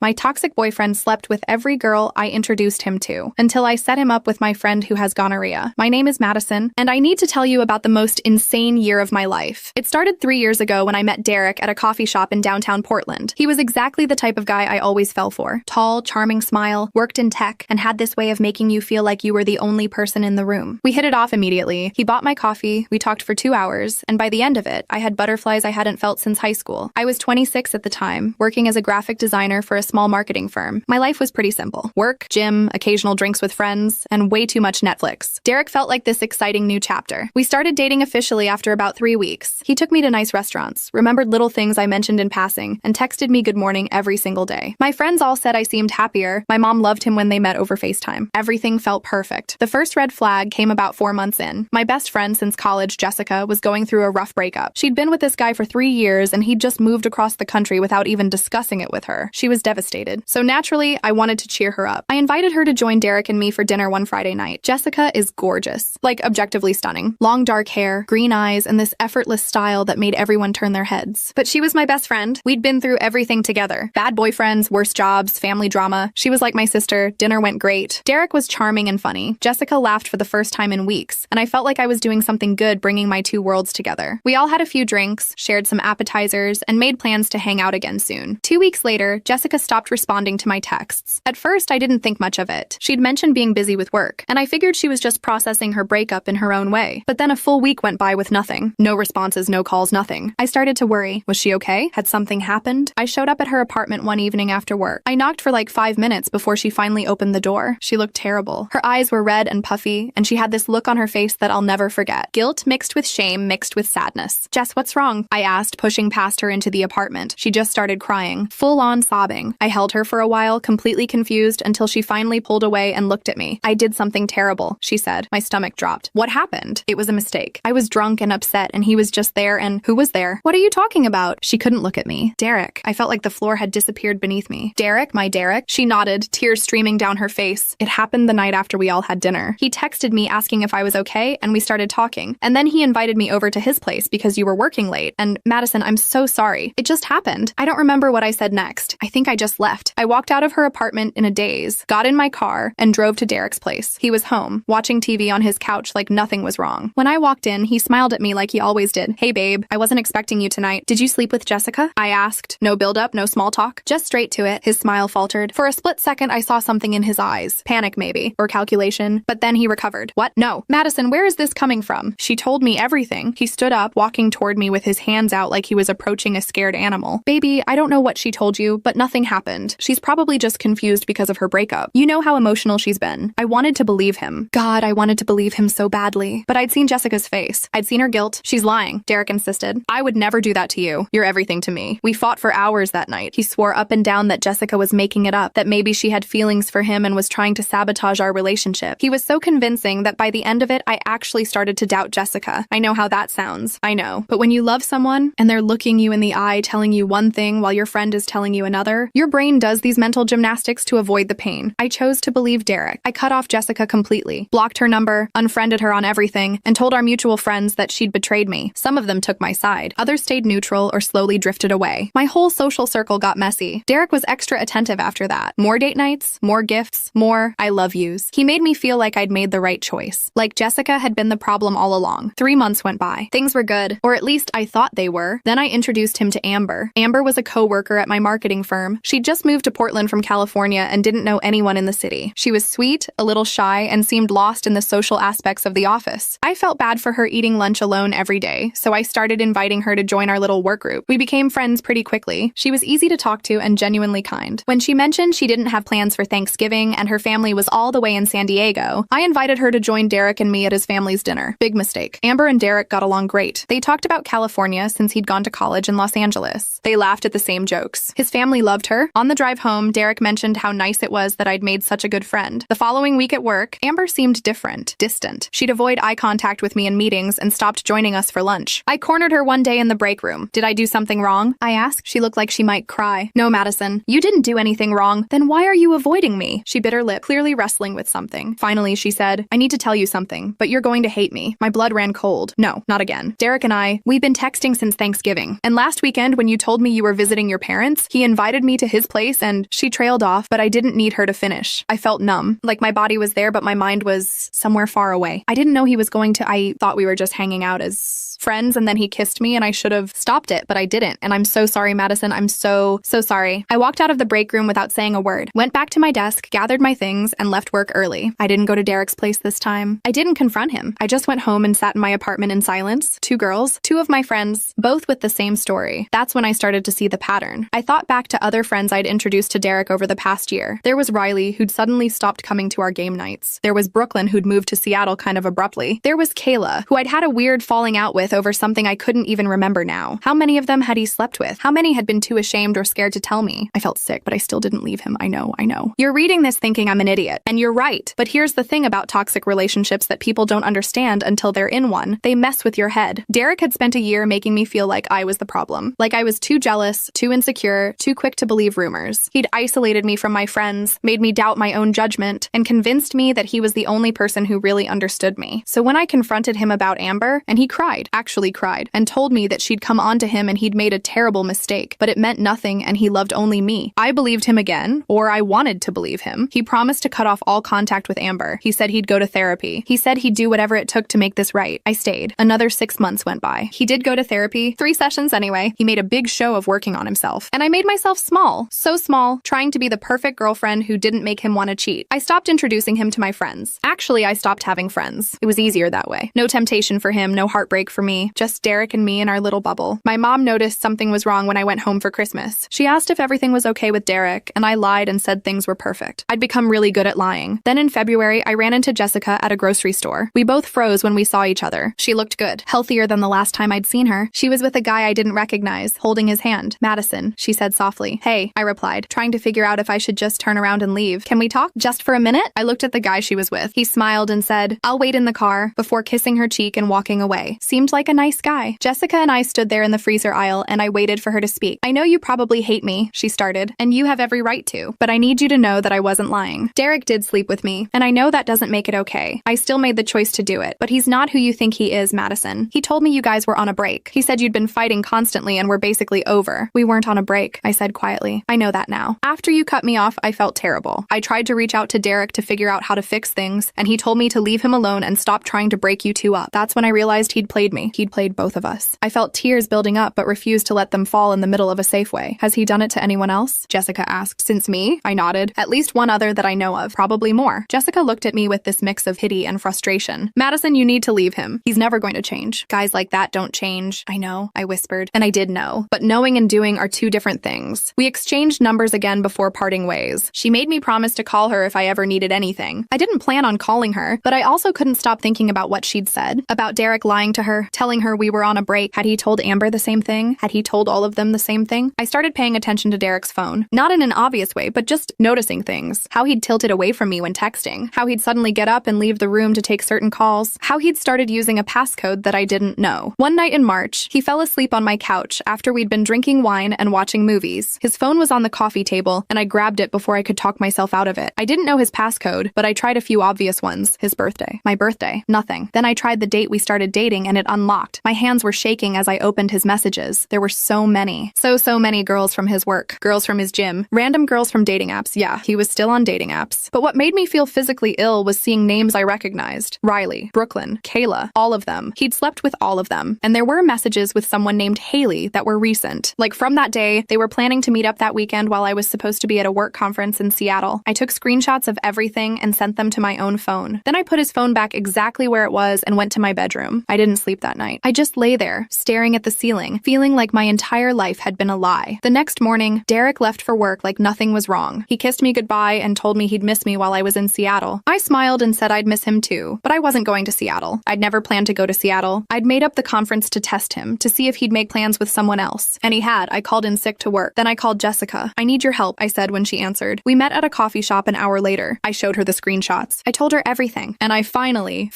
My toxic boyfriend slept with every girl I introduced him to, until I set him up with my friend who has gonorrhea. My name is Madison, and I need to tell you about the most insane year of my life. It started 3 years ago when I met Derek at a coffee shop in downtown Portland. He was exactly the type of guy I always fell for. Tall, charming smile, worked in tech, and had this way of making you feel like you were the only person in the room. We hit it off immediately. He bought my coffee, we talked for 2 hours, and by the end of it, I had butterflies I hadn't felt since high school. I was 26 at the time, working as a graphic designer for a small marketing firm. My life was pretty simple. Work, gym, occasional drinks with friends, and way too much Netflix. Derek felt like this exciting new chapter. We started dating officially after about 3 weeks. He took me to nice restaurants, remembered little things I mentioned in passing, and texted me good morning every single day. My friends all said I seemed happier. My mom loved him when they met over FaceTime. Everything felt perfect. The first red flag came about 4 months in. My best friend since college, Jessica, was going through a rough breakup. She'd been with this guy for 3 years, and he'd just moved across the country without even discussing it with her. She was devastated. So naturally, I wanted to cheer her up. I invited her to join Derek and me for dinner one Friday night. Jessica is gorgeous. Like, objectively stunning. Long dark hair, green eyes, and this effortless style that made everyone turn their heads. But she was my best friend. We'd been through everything together. Bad boyfriends, worse jobs, family drama. She was like my sister. Dinner went great. Derek was charming and funny. Jessica laughed for the first time in weeks, and I felt like I was doing something good bringing my two worlds together. We all had a few drinks, shared some appetizers, and made plans to hang out again soon. 2 weeks later, Jessica stopped responding to my texts. At first, I didn't think much of it. She'd mentioned being busy with work, and I figured she was just processing her breakup in her own way. But then a full week went by with nothing. No responses, no calls, nothing. I started to worry. Was she okay? Had something happened? I showed up at her apartment one evening after work. I knocked for like 5 minutes before she finally opened the door. She looked terrible. Her eyes were red and puffy, and she had this look on her face that I'll never forget. Guilt mixed with shame mixed with sadness. Jess, what's wrong? I asked, pushing past her into the apartment. She just started crying, full-on sobbing. I held her for a while, completely confused, until she finally pulled away and looked at me. I did something terrible, she said. My stomach dropped. What happened? It was a mistake. I was drunk and upset, and he was just there, and who was there? What are you talking about? She couldn't look at me. Derek. I felt like the floor had disappeared beneath me. Derek, my Derek? She nodded, tears streaming down her face. It happened the night after we all had dinner. He texted me asking if I was okay, and we started talking. And then he invited me over to his place because you were working late. And Madison, I'm so sorry. It just happened. I don't remember what I said next. I think I just left. I walked out of her apartment in a daze, got in my car, and drove to Derek's place. He was home, watching TV on his couch like nothing was wrong. When I walked in, he smiled at me like he always did. Hey babe, I wasn't expecting you tonight. Did you sleep with Jessica? I asked. No build-up, no small talk. Just straight to it. His smile faltered. For a split second, I saw something in his eyes. Panic maybe, or calculation. But then he recovered. What? No. Madison, where is this coming from? She told me everything. He stood up, walking toward me with his hands out like he was approaching a scared animal. Baby, I don't know what she told you, but nothing happened. She's probably just confused because of her breakup. You know how emotional she's been. I wanted to believe him. God, I wanted to believe him so badly. But I'd seen Jessica's face. I'd seen her guilt. She's lying, Derek insisted. I would never do that to you. You're everything to me. We fought for hours that night. He swore up and down that Jessica was making it up, that maybe she had feelings for him and was trying to sabotage our relationship. He was so convincing that by the end of it, I actually started to doubt Jessica. I know how that sounds. I know. But when you love someone and they're looking you in the eye, telling you one thing while your friend is telling you another, your brain does these mental gymnastics to avoid the pain. I chose to believe Derek. I cut off Jessica completely, blocked her number, unfriended her on everything, and told our mutual friends that she'd betrayed me. Some of them took my side. Others stayed neutral or slowly drifted away. My whole social circle got messy. Derek was extra attentive after that. More date nights, more gifts, more I love yous. He made me feel like I'd made the right choice. Like Jessica had been the problem all along. 3 months went by. Things were good, or at least I thought they were. Then I introduced him to Amber. Amber was a co-worker at my marketing firm. She'd just moved to Portland from California and didn't know anyone in the city. She was sweet, a little shy, and seemed lost in the social aspects of the office. I felt bad for her eating lunch alone every day, so I started inviting her to join our little work group. We became friends pretty quickly. She was easy to talk to and genuinely kind. When she mentioned she didn't have plans for Thanksgiving and her family was all the way in San Diego, I invited her to join Derek and me at his family's dinner. Big mistake. Amber and Derek got along great. They talked about California since he'd gone to college in Los Angeles. They laughed at the same jokes. His family loved her. On the drive home, Derek mentioned how nice it was that I'd made such a good friend. The following week at work, Amber seemed different, distant. She'd avoid eye contact with me in meetings and stopped joining us for lunch. I cornered her one day in the break room. Did I do something wrong? I asked. She looked like she might cry. No, Madison, you didn't do anything wrong. Then why are you avoiding me? She bit her lip, clearly wrestling with something. Finally, she said, I need to tell you something, but you're going to hate me. My blood ran cold. No, not again. Derek and we've been texting since Thanksgiving. And last weekend, when you told me you were visiting your parents, he invited me to his place and she trailed off, but I didn't need her to finish. I felt numb, like my body was there, but my mind was somewhere far away. I didn't know he was going to. I thought we were just hanging out as friends, and then he kissed me and I should have stopped it, but I didn't. And I'm so sorry, Madison. I'm so sorry. I walked out of the break room without saying a word, went back to my desk, gathered my things, and left work early. I didn't go to Derek's place this time. I didn't confront him. I just went home and sat in my apartment in silence. 2 girls, 2 of my friends, both with the same story. That's when I started to see the pattern. I thought back to other friends I'd introduced to Derek over the past year. There was Riley, who'd suddenly stopped coming to our game nights. There was Brooklyn, who'd moved to Seattle kind of abruptly. There was Kayla, who I'd had a weird falling out with over something I couldn't even remember now. How many of them had he slept with? How many had been too ashamed or scared to tell me? I felt sick, but I still didn't leave him. I know. You're reading this thinking I'm an idiot, and you're right. But here's the thing about toxic relationships that people don't understand until they're in one. They mess with your head. Derek had spent a year making me feel like I was the problem. Like I was too jealous, too insecure, too quick to believe rumors. He'd isolated me from my friends, made me doubt my own judgment, and convinced me that he was the only person who really understood me. So when I confronted him about Amber, and he cried, actually cried, and told me that she'd come on to him and he'd made a terrible mistake, but it meant nothing and he loved only me. I believed him again, or I wanted to believe him. He promised to cut off all contact with Amber. He said he'd go to therapy. He said he'd do whatever it took to make this right. I stayed. Another 6 months went by. He did go to therapy, 3 sessions anyway. He made a big show of working on himself. And I made myself small, so small, trying to be the perfect girlfriend who didn't make him want to cheat. I stopped introducing him to my friends. Actually, I stopped having friends. It was easier that way. No temptation for him, no heartbreak for me, just Derek and me in our little bubble. My mom noticed something was wrong when I went home for Christmas. She asked if everything was okay with Derek, and I lied and said things were perfect. I'd become really good at lying. Then in February, I ran into Jessica at a grocery store. We both froze when we saw each other. She looked good, healthier than the last time I'd seen her. She was with a guy I didn't recognize, holding his hand. Madison, she said softly. Hey, I replied, trying to figure out if I should just turn around and leave. Can we talk? Just for a minute? I looked at the guy she was with. He smiled and said, I'll wait in the car, before kissing her cheek and walking away. Seemed like a nice guy. Jessica and I stood there in the freezer aisle and I waited for her to speak. I know you probably hate me, she started, and you have every right to, but I need you to know that I wasn't lying. Derek did sleep with me, and I know that doesn't make it okay. I still made the choice to do it, but he's not who you think he is, Madison. He told me you guys were on a break. He said you'd been fighting constantly and were basically over. We weren't on a break, I said quietly. I know that now. After you cut me off, I felt terrible. I tried to reach out to Derek to figure out how to fix things, and he told me to leave him alone and stop trying to break you two up. That's when I realized he'd played me. He'd played both of us. I felt tears building up, but refused to let them fall in the middle of a Safeway. Has he done it to anyone else? Jessica asked. Since me? I nodded. At least one other that I know of. Probably more. Jessica looked at me with this mix of pity and frustration. Madison, you need to leave him. He's never going to change. Guys like that don't change. I know, I whispered. And I did know. But knowing and doing are two different things. We exchanged numbers again before parting ways. She made me promise to call her if I ever needed anything. I didn't plan on calling her, but I also couldn't stop thinking about what she'd said. About Derek lying to her, telling her we were on a break. Had he told Amber the same thing? Had he told all of them the same thing? I started paying attention to Derek's phone. Not in an obvious way, but just noticing things. How he'd tilted away from me when texting. How he'd suddenly get up and leave the room to take certain calls. How he'd started using a passcode that I didn't know. One night in March, he fell asleep on my couch after we'd been drinking wine and watching movies. His phone was on the coffee table, and I grabbed it before I could talk myself out of it. I didn't know his passcode, but I tried a few obvious ones. His birthday. My birthday. Nothing. Then I tried the date we started dating, and it unlocked. My hands were shaking as I opened his messages. There were so many. So many girls from his work. Girls from his gym. Random girls from dating apps. Yeah, he was still on dating apps. But what made me feel physically ill was seeing names I recognized. Riley, Brooklyn, Kayla, all of them. He'd slept with all of them. And there were messages with someone named Haley that were recent. Like from that day, they were planning to meet up that weekend while I was supposed to be at a work conference in Seattle. I took screenshots of everything and sent them to my own phone. Then I put his phone back exactly where it was and went to my bedroom. I didn't sleep that night. I just lay there, staring at the ceiling, feeling like my entire life had been a lie. The next morning, Derek left for work like nothing was wrong. He kissed me goodbye and told me he'd miss me while I was in Seattle. I smiled and said I'd miss him too, but I wasn't going to Seattle. I'd never planned to go to Seattle. I'd made up the conference to test him, to see if he'd make plans with someone else. And he had. I called in sick to work. Then I called Jessica. I need your help, I said when she answered. We met at a coffee shop an hour later. I showed her the screenshots. I told her everything. And I finally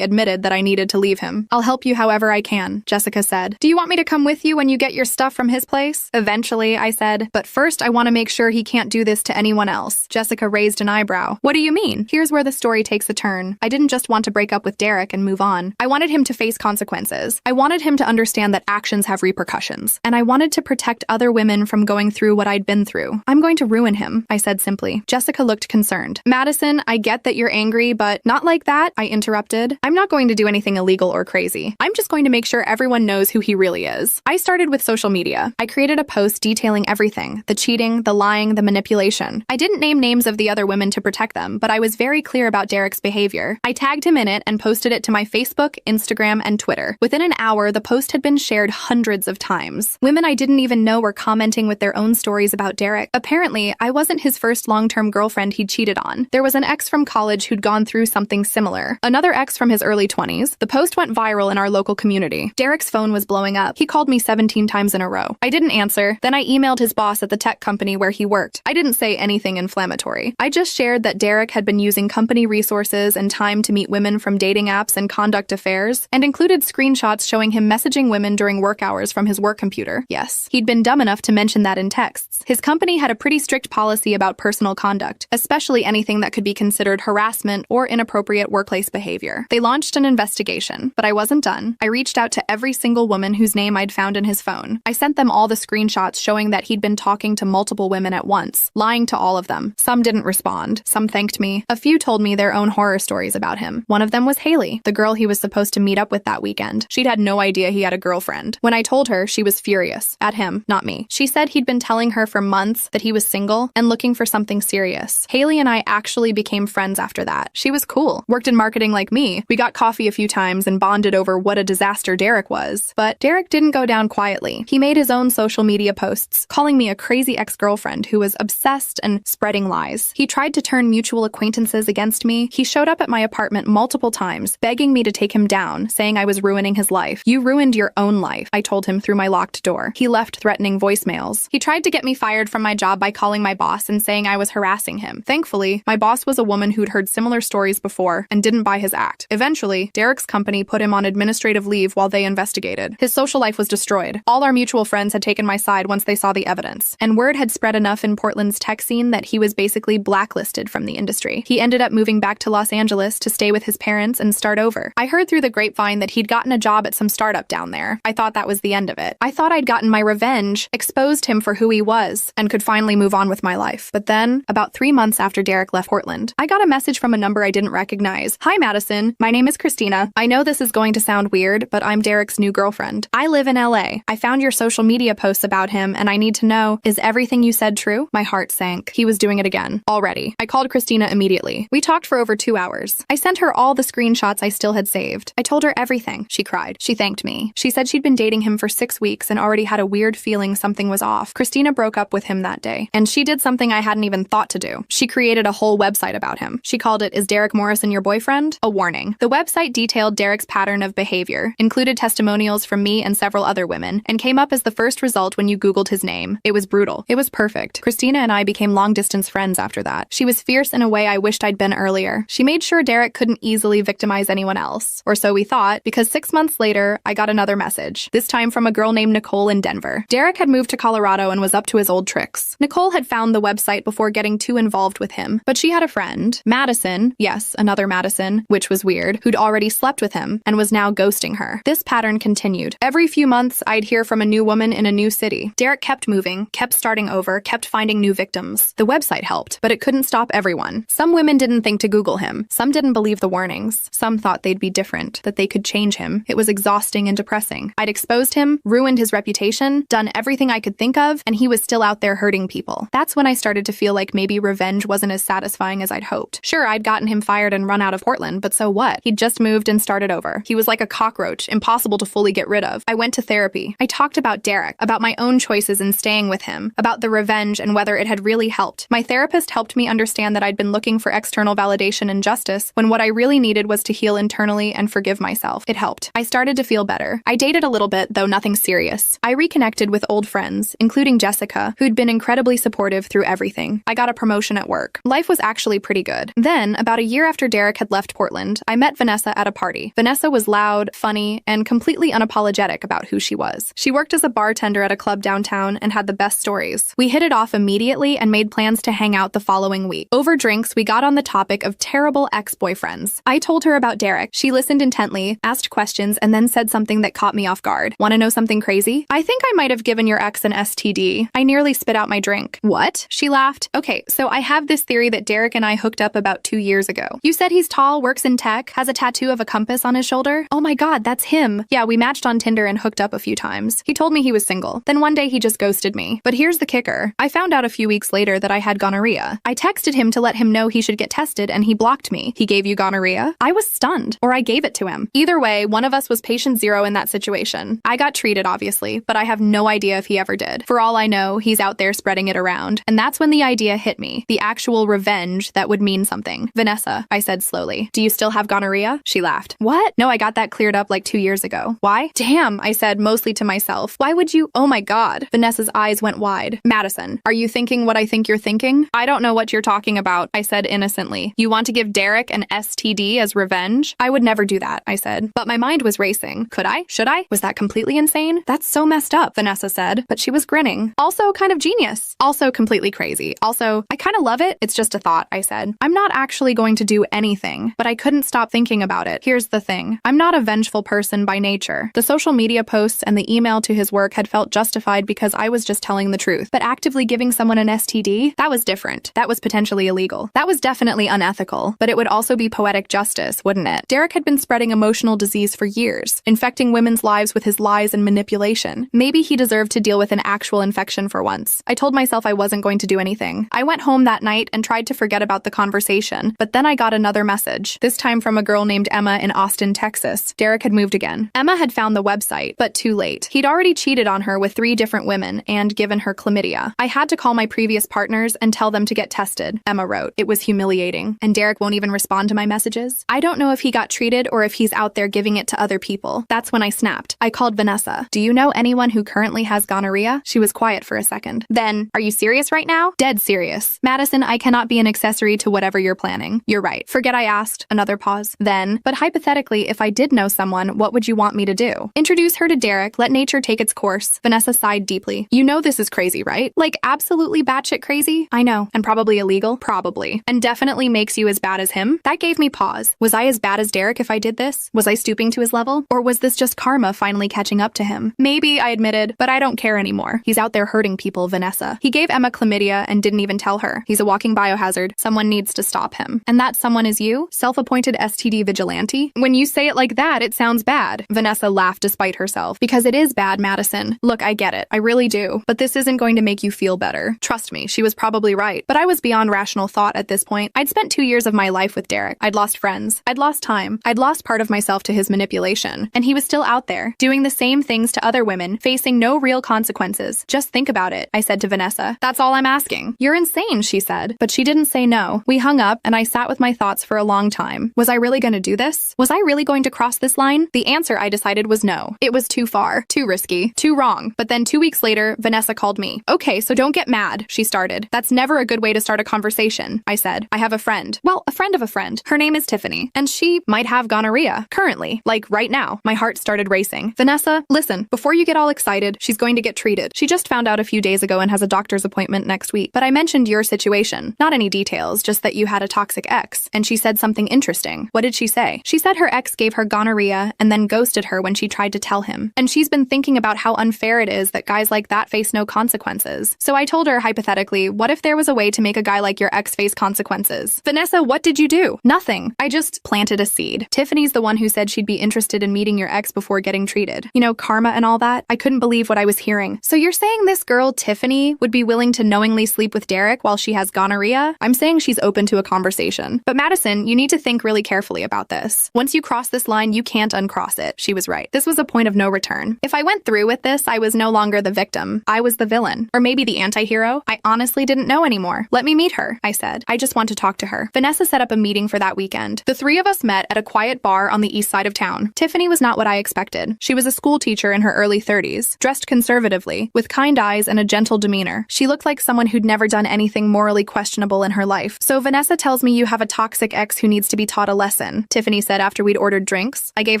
admitted that I needed to leave him. I'll help you however I can, Jessica said. Do you want me to come with you when you get your stuff from his place? Eventually, I said. But first, I want to make sure he can't do this to anyone else. Jessica raised an eyebrow. What do you mean? Here's where the story takes a turn. I didn't just want to break up with Derek and move on. I wanted him to face consequences. I wanted him to understand that actions have repercussions. And I wanted to protect other women from going through through what I'd been through. I'm going to ruin him, I said simply. Jessica looked concerned. Madison, I get that you're angry, but not like that, I interrupted. I'm not going to do anything illegal or crazy. I'm just going to make sure everyone knows who he really is. I started with social media. I created a post detailing everything, the cheating, the lying, the manipulation. I didn't name names of the other women to protect them, but I was very clear about Derek's behavior. I tagged him in it and posted it to my Facebook, Instagram, and Twitter. Within an hour, the post had been shared hundreds of times. Women I didn't even know were commenting with their own stories about Derek. Apparently, I wasn't his first long-term girlfriend he'd cheated on. There was an ex from college who'd gone through something similar. Another ex from his early 20s. The post went viral in our local community. Derek's phone was blowing up. He called me 17 times in a row. I didn't answer. Then I emailed his boss at the tech company where he worked. I didn't say anything inflammatory. I just shared that Derek had been using company resources and time to meet women from dating apps and conduct affairs, and included screenshots showing him messaging women during work hours from his work computer. Yes, he'd been dumb enough to mention that in texts. His company had a pretty strict policy about personal conduct, especially anything that could be considered harassment or inappropriate workplace behavior. They launched an investigation, but I wasn't done. I reached out to every single woman whose name I'd found in his phone. I sent them all the screenshots showing that he'd been talking to multiple women at once, lying to all of them. Some didn't respond. Some thanked me. A few told me their own horror stories about him. One of them was Haley, the girl he was supposed to meet up with that weekend. She'd had no idea he had a girlfriend. When I told her, she was furious. At him, not me. She said he'd been telling her for months that he was single and looking for something serious. Haley and I actually became friends after that. She was cool. Worked in marketing like me. We got coffee a few times and bonded over what a disaster Derek was. But Derek didn't go down quietly. He made his own social media posts, calling me a crazy ex-girlfriend who was obsessed and spreading lies. He tried to turn mutual acquaintances against me. He showed up at my apartment multiple times, begging me to take him down, saying I was ruining his life. You ruined your own life, I told him through my locked door. He left threatening voicemails. He tried to get me fired from my job by calling my boss and saying I was harassing him. Thankfully, my boss was a woman who'd heard similar stories before and didn't buy his act. Eventually, Derek's company put him on administrative leave while they investigated. His social life was destroyed. All our mutual friends had taken my side once they saw the evidence, and word had spread enough in Portland's tech scene that he was basically blacklisted from the industry. He ended up moving back to Los Angeles to stay with his parents and start over. I heard through the grapevine that he'd gotten a job at some startup down there. I thought that was the end of it. I thought I'd gotten my revenge, exposed him for who he was, and could finally move on with my life. But then, about 3 months after Derek left Portland, I got a message from a number I didn't recognize. Hi, Madison. My name is Christina. I know this is going to sound weird, but I'm Derek's new girlfriend. I live in LA. I found your social media posts about him, and I need to know, is everything you said true? My heart sank. He was doing it again. Already. I called Christina immediately. We talked for over 2 hours. I sent her all the screenshots I still had saved. I told her everything. She cried. She thanked me. She said she'd been dating him for 6 weeks and already had a weird feeling something was off. Christina broke up with him that day, and she did something I hadn't even thought to do. She created a whole website about him. She called it, Is Derek Morrison Your Boyfriend? A warning. The website detailed Derek's pattern of behavior, included testimonials from me and several other women, and came up as the first result when you Googled his name. It was brutal. It was perfect. Christina and I became long-distance friends after that. She was fierce in a way I wished I'd been earlier. She made sure Derek couldn't easily victimize anyone else. Or so we thought, because 6 months later, I got another message, this time from a girl named Nicole in Denver. Derek had moved to Colorado and was up to his old tricks. Nicole had found the website before getting too involved with him, but she had a friend, Madison, yes, another Madison, which was weird, who'd already slept with him and was now ghosting her. This pattern continued. Every few months, I'd hear from a new woman in a new city. Derek kept moving, kept starting over, kept finding new victims. The website helped, but it couldn't stop everyone. Some women didn't think to Google him. Some didn't believe the warnings. Some thought they'd be different, that they could change him. It was exhausting and depressing. I'd exposed him, ruined his reputation, done everything I could think of, and he was still out there hurting people. That's when I started to feel like maybe revenge wasn't as satisfying as I'd hoped. Sure, I'd gotten him fired and run out of Portland, but so what? He'd just moved and started over. He was like a cockroach, impossible to fully get rid of. I went to therapy. I talked about Derek, about my own choices in staying with him, about the revenge and whether it had really helped. My therapist helped me understand that I'd been looking for external validation and justice when what I really needed was to heal internally and forgive myself. It helped. I started to feel better. I dated a little bit, though nothing serious. I reconnected with old friends, including Jessica, who'd been incredibly supportive through everything. I got a promotion at work. Life was actually pretty good. Then, about a year after Derek had left Portland, I met Vanessa at a party. Vanessa was loud, funny, and completely unapologetic about who she was. She worked as a bartender at a club downtown and had the best stories. We hit it off immediately and made plans to hang out the following week. Over drinks, we got on the topic of terrible ex-boyfriends. I told her about Derek. She listened intently, asked questions, and then said something that caught me off guard. Want to know something crazy? I think I might have given your ex an STD. crazy. I nearly spit out my drink. What? She laughed. Okay, so I have this theory that Derek and I hooked up about 2 years ago. You said he's tall, works in tech, has a tattoo of a compass on his shoulder? Oh my god, that's him. Yeah, we matched on Tinder and hooked up a few times. He told me he was single. Then one day he just ghosted me. But here's the kicker. I found out a few weeks later that I had gonorrhea. I texted him to let him know he should get tested and he blocked me. He gave you gonorrhea? I was stunned. Or I gave it to him. Either way, one of us was patient zero in that situation. I got treated, obviously, but I have no idea if he ever did. For all I know, he's out there spreading it around. And that's when the idea hit me. The actual revenge that would mean something. Vanessa, I said slowly. Do you still have gonorrhea? She laughed. What? No, I got that cleared up like 2 years ago. Why? Damn, I said, mostly to myself. Why would you? Oh my god. Vanessa's eyes went wide. Madison, are you thinking what I think you're thinking? I don't know what you're talking about, I said innocently. You want to give Derek an STD as revenge? I would never do that, I said. But my mind was racing. Could I? Should I? Was that completely insane? That's so messed up, Vanessa said, but she was grinning. Also kind of genius. Also completely crazy. Also, I kind of love it. It's just a thought, I said. I'm not actually going to do anything, but I couldn't stop thinking about it. Here's the thing. I'm not a vengeful person by nature. The social media posts and the email to his work had felt justified because I was just telling the truth. But actively giving someone an STD? That was different. That was potentially illegal. That was definitely unethical. But it would also be poetic justice, wouldn't it? Derek had been spreading emotional disease for years, infecting women's lives with his lies and manipulation. Maybe he deserved to deal with an actual infection for once. I told myself I wasn't going to do anything. I went home that night and tried to forget about the conversation, but then I got another message, this time from a girl named Emma in Austin, Texas. Derek had moved again. Emma had found the website, but too late. He'd already cheated on her with 3 different women and given her chlamydia. I had to call my previous partners and tell them to get tested, Emma wrote. It was humiliating. And Derek won't even respond to my messages? I don't know if he got treated or if he's out there giving it to other people. That's when I snapped. I called Vanessa. Do you know anyone who currently has gonorrhea? She was quiet for a second. Then, are you serious right now? Dead serious. Madison, I cannot be an accessory to whatever you're planning. You're right. Forget I asked. Another pause. Then, but hypothetically, if I did know someone, what would you want me to do? Introduce her to Derek, let nature take its course. Vanessa sighed deeply. You know this is crazy, right? Like absolutely batshit crazy? I know. And probably illegal? Probably. And definitely makes you as bad as him? That gave me pause. Was I as bad as Derek if I did this? Was I stooping to his level? Or was this just karma finally catching up to him? Maybe, I admitted, but I don't care anymore. He's out there hurting people, Vanessa. He gave Emma chlamydia and didn't even tell her. He's a walking biohazard. Someone needs to stop him. And that someone is you? Self-appointed STD vigilante? When you say it like that, it sounds bad. Vanessa laughed despite herself. Because it is bad, Madison. Look, I get it. I really do. But this isn't going to make you feel better. Trust me, she was probably right. But I was beyond rational thought at this point. I'd spent 2 years of my life with Derek. I'd lost friends. I'd lost time. I'd lost part of myself to his manipulation. And he was still out there, doing the same things to other women, facing no real consequences. Just think about it, I said to Vanessa. That's all I'm asking. You're insane, she said. But she didn't say no. We hung up, and I sat with my thoughts for a long time. Was I really going to do this? Was I really going to cross this line? The answer, I decided, was no. It was too far, too risky, too wrong. But then 2 weeks later, Vanessa called me. Okay, so don't get mad, she started. That's never a good way to start a conversation, I said. I have a friend. Well, a friend of a friend. Her name is Tiffany, and she might have gonorrhea. Currently. Like, right now. My heart started racing. Vanessa, listen, before you get all excited, she's going to get treated. She just found out a few days ago and has a doctor's appointment next week. But I mentioned your situation. Not any details, just that you had a toxic ex. And she said something interesting. What did she say? She said her ex gave her gonorrhea and then ghosted her when she tried to tell him. And she's been thinking about how unfair it is that guys like that face no consequences. So I told her, hypothetically, what if there was a way to make a guy like your ex face consequences? Vanessa, what did you do? Nothing. I just planted a seed. Tiffany's the one who said she'd be interested in meeting your ex before getting treated. You know, karma and all that. I couldn't believe what I was hearing. So you're saying this girl, Tiffany, would be willing to knowingly sleep with Derek while she has gonorrhea? I'm saying she's open to a conversation. But Madison, you need to think really carefully about this. Once you cross this line, you can't uncross it. She was right. This was a point of no return. If I went through with this, I was no longer the victim. I was the villain. Or maybe the anti-hero. I honestly didn't know anymore. Let me meet her, I said. I just want to talk to her. Vanessa set up a meeting for that weekend. The 3 of us met at a quiet bar on the east side of town. Tiffany was not what I expected. She was a school teacher in her early 30s, dressed conservatively, with kind eyes and a gentle demeanor. She looked like someone who'd never done anything morally questionable in her life. So Vanessa tells me you have a toxic ex who needs to be taught a lesson, Tiffany said after we'd ordered drinks. I gave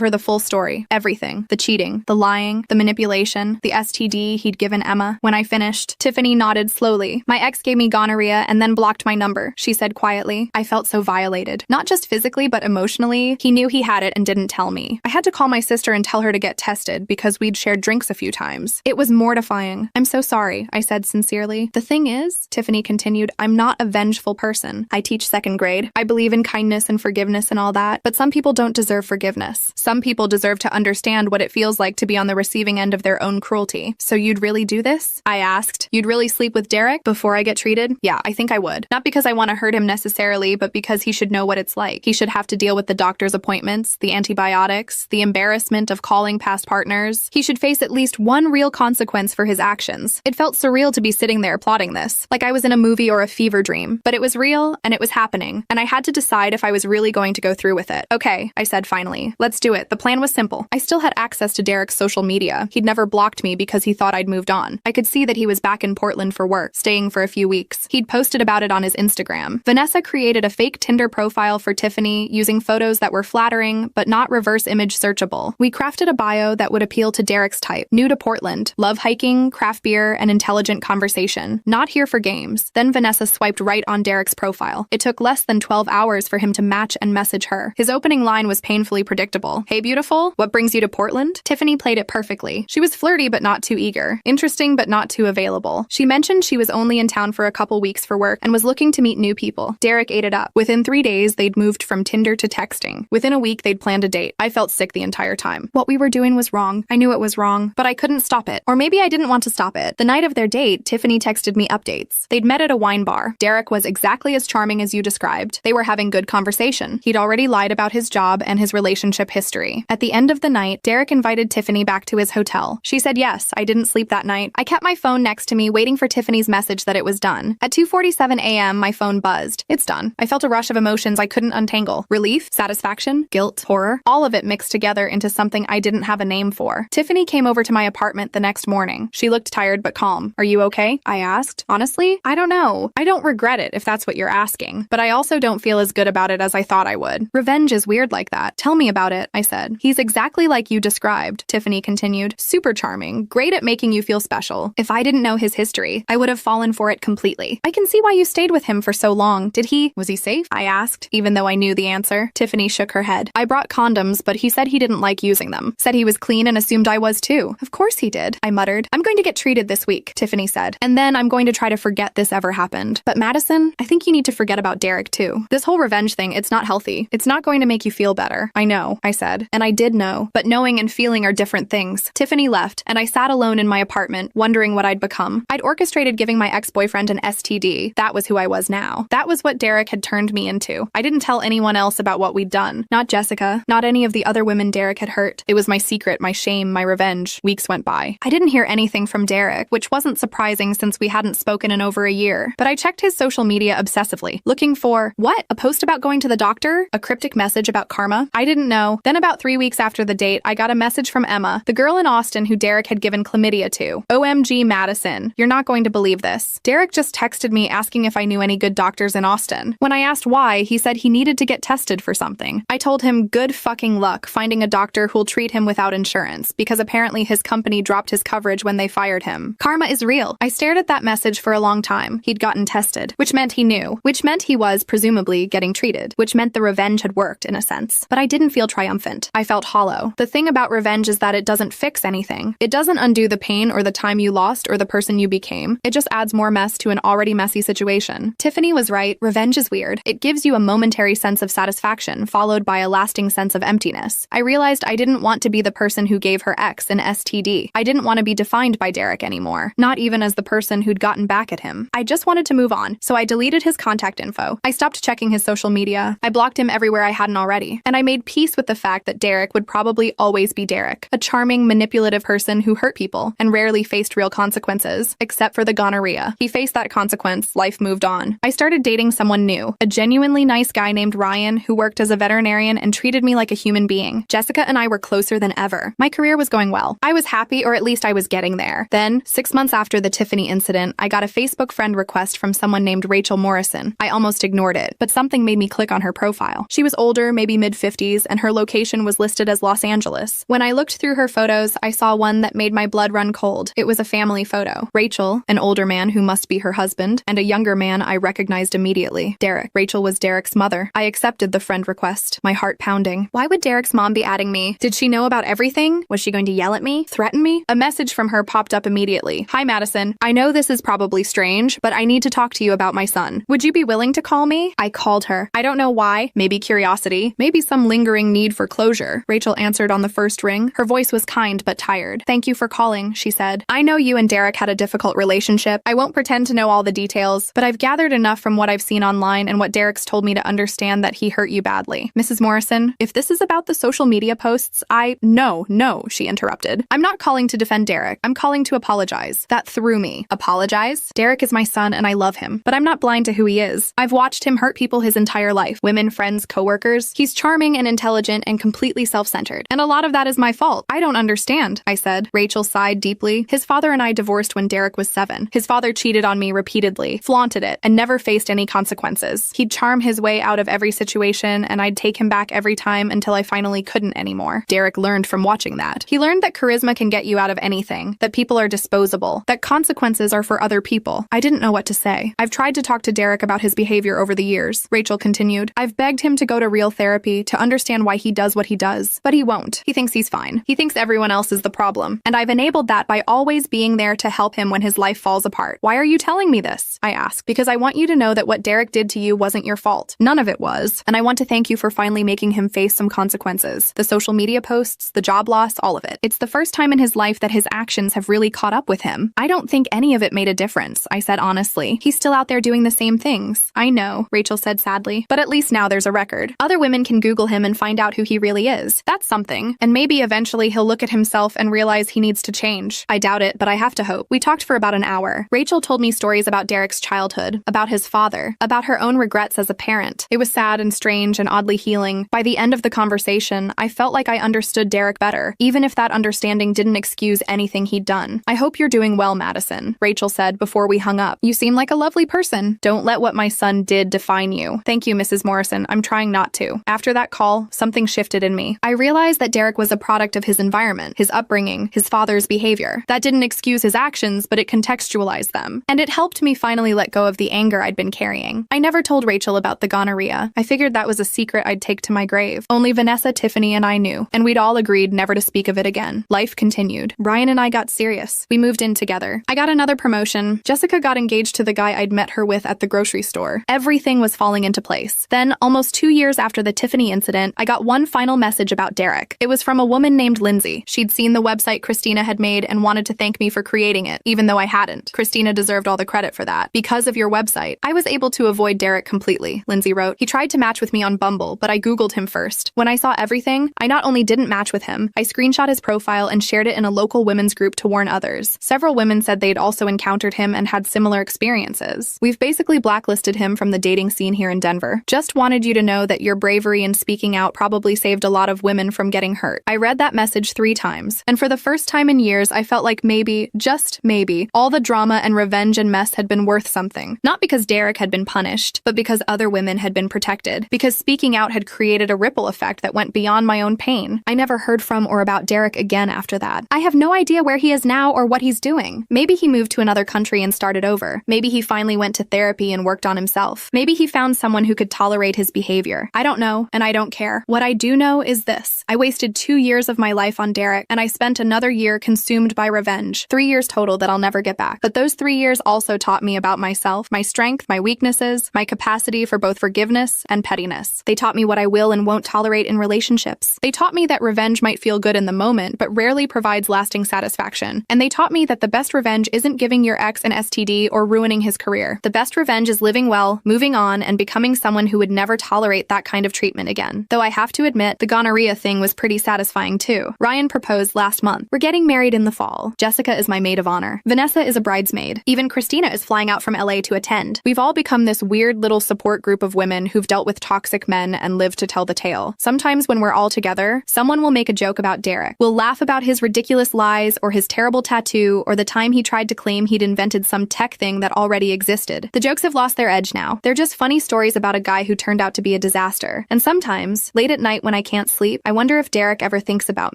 her the full story. Everything. The cheating, the lying, the manipulation, the STD he'd given Emma. When I finished, Tiffany nodded slowly. My ex gave me gonorrhea and then blocked my number, she said quietly. I felt so violated. Not just physically, but emotionally. He knew he had it and didn't tell me. I had to call my sister and tell her to get tested because we'd shared drinks a few times. It was mortifying. I'm so sorry, I said sincerely. The thing is, Tiffany continued, I'm not a vengeful person. I teach second grade. I believe in kindness and forgiveness and all that, but some people don't deserve forgiveness. Some people deserve to understand what it feels like to be on the receiving end of their own cruelty. So you'd really do this? I asked. You'd really sleep with Derek before I get treated? Yeah, I think I would. Not because I want to hurt him necessarily, but because he should know what it's like. He should have to deal with the doctor's appointments, the antibiotics, the embarrassment of calling past partners. He should face at least one real consequence for his actions. It felt surreal to be sitting there plotting this, like I was in a movie or a fever dream. But it was real, and it was happening, and I had to decide if I was really going to go through with it. Okay, I said finally. Let's do it. The plan was simple. I still had access to Derek's social media. He'd never blocked me because he thought I'd moved on. I could see that he was back in Portland for work, staying for a few weeks. He'd posted about it on his Instagram. Vanessa created a fake Tinder profile for Tiffany using photos that were flattering, but not reverse image searchable. We crafted a bio that would appeal to Derek's type. New to Portland, love hiking, craft beer, and intelligent conversation. Not here for games. Then Vanessa swiped right on Derek's profile. It took less than 12 hours for him to match and message her. His opening line was painfully predictable. Hey beautiful, what brings you to Portland? Tiffany played it perfectly. She was flirty but not too eager. Interesting but not too available. She mentioned she was only in town for a couple weeks for work and was looking to meet new people. Derek ate it up. Within 3 days, they'd moved from Tinder to texting. Within a week, they'd planned a date. I felt sick the entire time. What we were doing was wrong. I knew it was wrong, but I couldn't stop it. Or maybe I didn't want to stop it. The night of their date, Tiffany texted me updates. They'd met at a wine bar. Derek was exactly as charming as you described. They were having good conversation. He'd already lied about his job and his relationship history. At the end of the night, Derek invited Tiffany back to his hotel. She said yes. I didn't sleep that night. I kept my phone next to me, waiting for Tiffany's message that it was done. At 2:47 a.m., my phone buzzed. It's done. I felt a rush of emotions I couldn't untangle. Relief, satisfaction, guilt, horror, all of it mixed together into something I didn't have a name for. Tiffany came over to my apartment the next morning. She looked tired but calm. Are you okay? I asked. Honestly, I don't know. I don't regret it if that's what you're asking, but I also don't feel as good about it as I thought I would. Revenge is weird like that. Tell me about it, I said. He's exactly like you described, Tiffany continued. Super charming, great at making you feel special. If I didn't know his history, I would have fallen for it completely. I can see why you stayed with him for so long. Was he safe? I asked, even though I knew the answer. Tiffany shook her head. I brought condoms, but he said he didn't like using them. Said he was clean and assumed I was too. Of course he did, I muttered. I'm going to get treated this week, Tiffany said. And then I'm going to try to forget this ever happened. But Madison, I think you need to forget about Derek too. This whole revenge thing, it's not healthy. It's not going to make you feel better. I know, I said. And I did know. But knowing and feeling are different things. Tiffany left, and I sat alone in my apartment, wondering what I'd become. I'd orchestrated giving my ex-boyfriend an STD. That was who I was now. That was what Derek had turned me into. I didn't tell anyone else about what we'd done. Not Jessica. Not any of the other women Derek had hurt. It was my secret, my shame, my revenge. Weeks went by. I didn't hear anything from Derek, which wasn't surprising since we hadn't spoken in over a year. But I checked his social media obsessively, looking for, what? A post about going to the doctor? A cryptic message about karma? I didn't know. Then about 3 weeks after the date, I got a message from Emma, the girl in Austin who Derek had given chlamydia to. OMG Madison. You're not going to believe this. Derek just texted me asking if I knew any good doctors in Austin. When I asked why, he said he needed to get tested for something. I told him good fucking luck finding a doctor who'll treat him without insurance, because apparently his company dropped his coverage when they fired him. Karma is real. I stared at that message for a long time. He'd gotten tested, which meant he knew, which meant he was, presumably, getting treated, which meant the revenge had worked, in a sense. But I didn't feel triumphant. I felt hollow. The thing about revenge is that it doesn't fix anything. It doesn't undo the pain or the time you lost or the person you became. It just adds more mess to an already messy situation. Tiffany was right. Revenge is weird. It gives you a momentary sense of satisfaction, followed by a lasting sense of emptiness. I realized I didn't want to be the person who gave her ex an STD. I didn't want to be defined by Derek anymore, not even as the person who'd gotten back at him. I just wanted to move on, so I deleted his contact info. I stopped checking his social media. I blocked him everywhere I hadn't already. And I made peace with the fact that Derek would probably always be Derek, a charming, manipulative person who hurt people and rarely faced real consequences, except for the gonorrhea. He faced that consequence. Life moved on. I started dating someone new, a genuinely nice guy named Ryan who worked as a veterinarian and treated me like a human being. Jessica and I were closer than ever. My career was going well. I was happy, or at least I was getting there. Then, 6 months after the Tiffany incident, I got a Facebook friend request from someone named Rachel Morrison. I almost ignored it, but something made me click on her profile. She was older, maybe mid-50s, and her location was listed as Los Angeles. When I looked through her photos, I saw one that made my blood run cold. It was a family photo. Rachel, an older man who must be her husband, and a younger man I recognized immediately. Derek. Rachel was Derek's mother. I accepted the friend request, my heart pounding. Why would Derek's mom be adding me? Did she know about everything? Was she going to yell at me? Threaten me? A message from her popped up immediately immediately. Hi, Madison. I know this is probably strange, but I need to talk to you about my son. Would you be willing to call me? I called her. I don't know why. Maybe curiosity. Maybe some lingering need for closure. Rachel answered on the first ring. Her voice was kind but tired. Thank you for calling, she said. I know you and Derek had a difficult relationship. I won't pretend to know all the details, but I've gathered enough from what I've seen online and what Derek's told me to understand that he hurt you badly. Mrs. Morrison, if this is about the social media posts, No, she interrupted. I'm not calling to defend Derek. I'm calling to apologize. That threw me. Apologize? Derek is my son and I love him, but I'm not blind to who he is. I've watched him hurt people his entire life. Women, friends, coworkers. He's charming and intelligent and completely self-centered. And a lot of that is my fault. I don't understand, I said. Rachel sighed deeply. His father and I divorced when Derek was 7. His father cheated on me repeatedly, flaunted it, and never faced any consequences. He'd charm his way out of every situation, and I'd take him back every time until I finally couldn't anymore. Derek learned from watching that. He learned that charisma can get you out of anything, that people are disposable, that consequences are for other people. I didn't know what to say. I've tried to talk to Derek about his behavior over the years, Rachel continued. I've begged him to go to real therapy to understand why he does what he does, but he won't. He thinks he's fine. He thinks everyone else is the problem, and I've enabled that by always being there to help him when his life falls apart. Why are you telling me this? I asked. Because I want you to know that what Derek did to you wasn't your fault. None of it was, and I want to thank you for finally making him face some consequences. The social media posts, the job loss, all of it. It's the first time in his life that his actions have really caught up with him. I don't think any of it made a difference, I said honestly. He's still out there doing the same things. I know, Rachel said sadly, but at least now there's a record. Other women can Google him and find out who he really is. That's something. And maybe eventually he'll look at himself and realize he needs to change. I doubt it, but I have to hope. We talked for about an hour. Rachel told me stories about Derek's childhood, about his father, about her own regrets as a parent. It was sad and strange and oddly healing. By the end of the conversation, I felt like I understood Derek better, even if that understanding didn't excuse anything he'd done. I hope you're doing well, Madison, Rachel said before we hung up. You seem like a lovely person. Don't let what my son did define you. Thank you, Mrs. Morrison. I'm trying not to. After that call, something shifted in me. I realized that Derek was a product of his environment, his upbringing, his father's behavior. That didn't excuse his actions, but it contextualized them. And it helped me finally let go of the anger I'd been carrying. I never told Rachel about the gonorrhea. I figured that was a secret I'd take to my grave. Only Vanessa, Tiffany, and I knew, and we'd all agreed never to speak of it again. Life continued. Ryan and I got serious. We moved in together. I got another promotion. Jessica got engaged to the guy I'd met her with at the grocery store. Everything was falling into place. Then, almost 2 years after the Tiffany incident, I got one final message about Derek. It was from a woman named Lindsay. She'd seen the website Christina had made and wanted to thank me for creating it, even though I hadn't. Christina deserved all the credit for that. Because of your website, I was able to avoid Derek completely, Lindsay wrote. He tried to match with me on Bumble, but I Googled him first. When I saw everything, I not only didn't match with him, I screenshot his profile and shared it in a local women's group to warn others. Several women said they'd also encountered him and had similar experiences. We've basically blacklisted him from the dating scene here in Denver. Just wanted you to know that your bravery in speaking out probably saved a lot of women from getting hurt. I read that message 3 times, and for the first time in years, I felt like maybe, just maybe, all the drama and revenge and mess had been worth something. Not because Derek had been punished, but because other women had been protected. Because speaking out had created a ripple effect that went beyond my own pain. I never heard from or about Derek again after that. I have no idea where he is now or what he's doing. Maybe he moved to another country and started over. Maybe he finally went to therapy and worked on himself. Maybe he found someone who could tolerate his behavior. I don't know, and I don't care. What I do know is this. I wasted 2 years of my life on Derek, and I spent another year consumed by revenge. 3 years total that I'll never get back. But those 3 years also taught me about myself, my strength, my weaknesses, my capacity for both forgiveness and pettiness. They taught me what I will and won't tolerate in relationships. They taught me that revenge might feel good in the moment, but rarely provides lasting satisfaction. And they taught me that the best revenge isn't giving your ex an STD or ruining his career. The best revenge is living well, moving on, and becoming someone who would never tolerate that kind of treatment again. Though I have to admit, the gonorrhea thing was pretty satisfying too. Ryan proposed last month. We're getting married in the fall. Jessica is my maid of honor. Vanessa is a bridesmaid. Even Christina is flying out from LA to attend. We've all become this weird little support group of women who've dealt with toxic men and lived to tell the tale. Sometimes when we're all together, someone will make a joke about Derek. We'll laugh about his ridiculous lies or his terrible tattoo or the time he tried to claim he'd invented some tech thing that already existed. The jokes have lost their edge now. They're just funny stories about a guy who turned out to be a disaster. And sometimes, late at night when I can't sleep, I wonder if Derek ever thinks about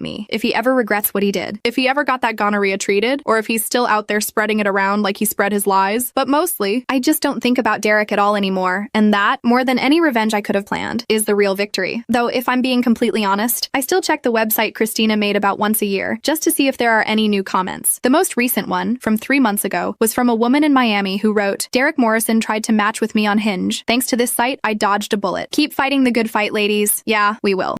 me, if he ever regrets what he did, if he ever got that gonorrhea treated, or if he's still out there spreading it around like he spread his lies. But mostly, I just don't think about Derek at all anymore, and that, more than any revenge I could have planned, is the real victory. Though, if I'm being completely honest, I still check the website Christina made about once a year, just to see if there are any new comments. rumors. The most recent one, from 3 months ago, was from a woman in Miami who wrote, "Derek Morrison tried to match with me on Hinge. Thanks to this site, I dodged a bullet. Keep fighting the good fight, ladies." Yeah, we will.